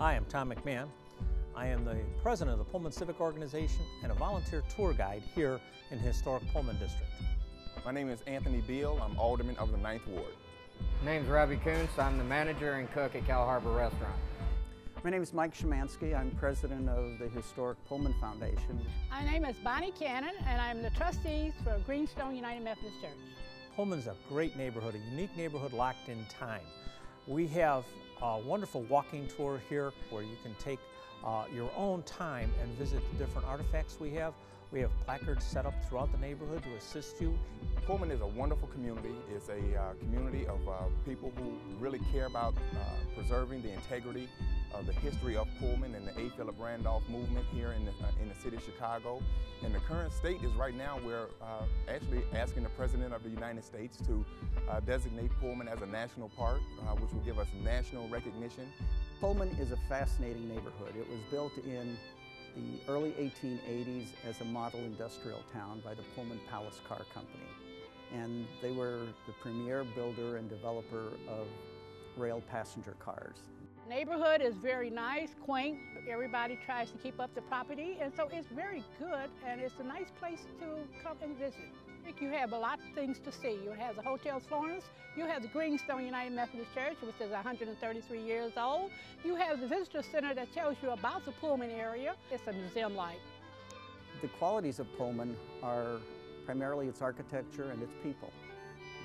Hi, I'm Tom McMahon. I am the president of the Pullman Civic Organization and a volunteer tour guide here in the historic Pullman district. My name is Anthony Beal. I'm alderman of the 9th Ward. My name is Robbie Kuntz. I'm the manager and cook at Cal Harbor Restaurant. My name is Mike Szymanski. I'm president of the Historic Pullman Foundation. My name is Bonnie Cannon, and I'm the trustee for Greenstone United Methodist Church. Pullman's a great neighborhood, a unique neighborhood locked in time. We have a wonderful walking tour here where you can take your own time and visit the different artifacts we have. We have placards set up throughout the neighborhood to assist you. Pullman is a wonderful community. It's a community of people who really care about preserving the integrity of the history of Pullman and the A. Philip Randolph movement here in the city of Chicago. And the current state is right now we're actually asking the President of the United States to designate Pullman as a national park, which will give us national recognition. Pullman is a fascinating neighborhood. It was built in the early 1880s as a model industrial town by the Pullman Palace Car Company. And they were the premier builder and developer of rail passenger cars. The neighborhood is very nice, quaint. Everybody tries to keep up the property, and so it's very good, and it's a nice place to come and visit. You have a lot of things to see. You have the Hotel Florence, you have the Greenstone United Methodist Church, which is 133 years old. You have the Visitor Center that tells you about the Pullman area. It's a museum-like. The qualities of Pullman are primarily its architecture and its people.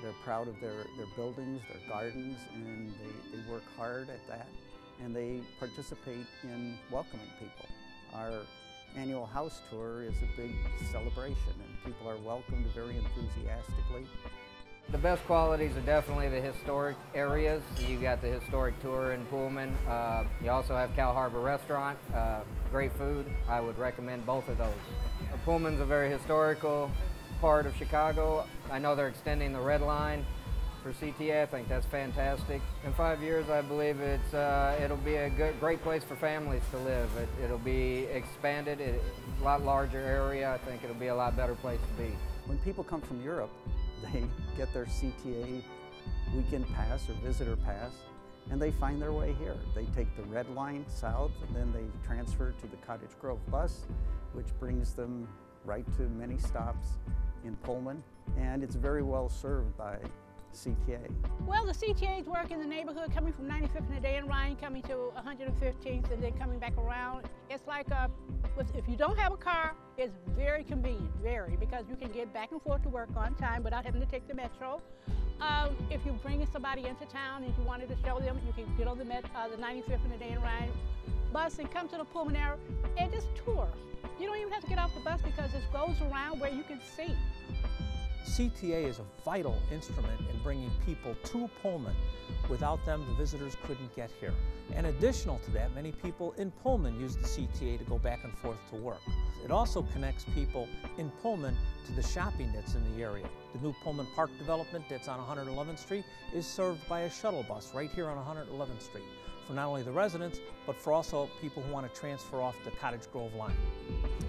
They're proud of their buildings, their gardens, and they work hard at that. And they participate in welcoming people. Our annual house tour is a big celebration, and people are welcomed very enthusiastically. The best qualities are definitely the historic areas. You got the historic tour in Pullman. You also have Cal Harbor Restaurant, great food. I would recommend both of those. Pullman's a very historical part of Chicago. I know they're extending the Red Line for CTA. I think that's fantastic. In 5 years, I believe it'll be a great place for families to live. It'll be expanded, a lot larger area. I think it'll be a lot better place to be. When people come from Europe, they get their CTA weekend pass or visitor pass, and they find their way here. They take the Red Line south, and then they transfer to the Cottage Grove bus, which brings them right to many stops in Pullman, and it's very well served by CTA. Well, the CTAs work in the neighborhood, coming from 95th and Dan Ryan, coming to 115th, and then coming back around. It's like if you don't have a car, it's very convenient, because you can get back and forth to work on time without having to take the metro. If you're bringing somebody into town and you wanted to show them, you can get on the 95th and Dan Ryan bus and come to the Pullman area and just tour. You don't even have to get off the bus because it goes around where you can see. CTA is a vital instrument in bringing people to Pullman. Without them, the visitors couldn't get here. And additional to that, many people in Pullman use the CTA to go back and forth to work. It also connects people in Pullman to the shopping that's in the area. The new Pullman Park development that's on 111th Street is served by a shuttle bus right here on 111th Street for not only the residents, but for also people who want to transfer off the Cottage Grove line.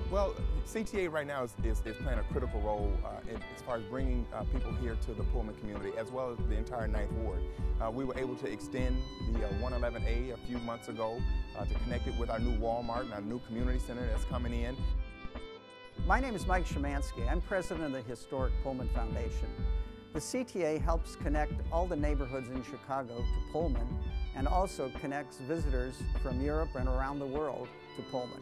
Well, CTA right now is playing a critical role as far as bringing people here to the Pullman community, as well as the entire 9th Ward. We were able to extend the 111A a few months ago to connect it with our new Walmart and our new community center that's coming in. My name is Mike Szymanski. I'm president of the Historic Pullman Foundation. The CTA helps connect all the neighborhoods in Chicago to Pullman and also connects visitors from Europe and around the world to Pullman.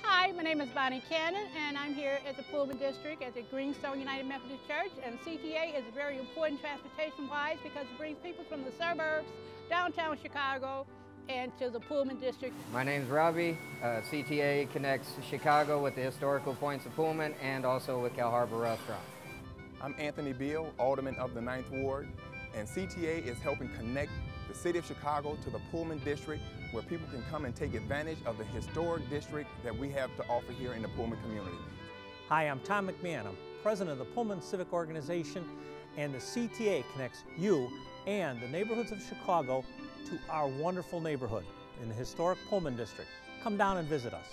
Hi, my name is Bonnie Cannon, and I'm here at the Pullman District at the Greenstone United Methodist Church. And CTA is very important transportation-wise because it brings people from the suburbs, downtown Chicago, and to the Pullman District. My name's Robbie. CTA connects Chicago with the historical points of Pullman and also with Cal Harbor Restaurant. I'm Anthony Beal, alderman of the 9th Ward, and CTA is helping connect the city of Chicago to the Pullman District, where people can come and take advantage of the historic district that we have to offer here in the Pullman community. Hi, I'm Tom McMahon. I'm president of the Pullman Civic Organization, and the CTA connects you and the neighborhoods of Chicago to our wonderful neighborhood in the historic Pullman district. Come down and visit us.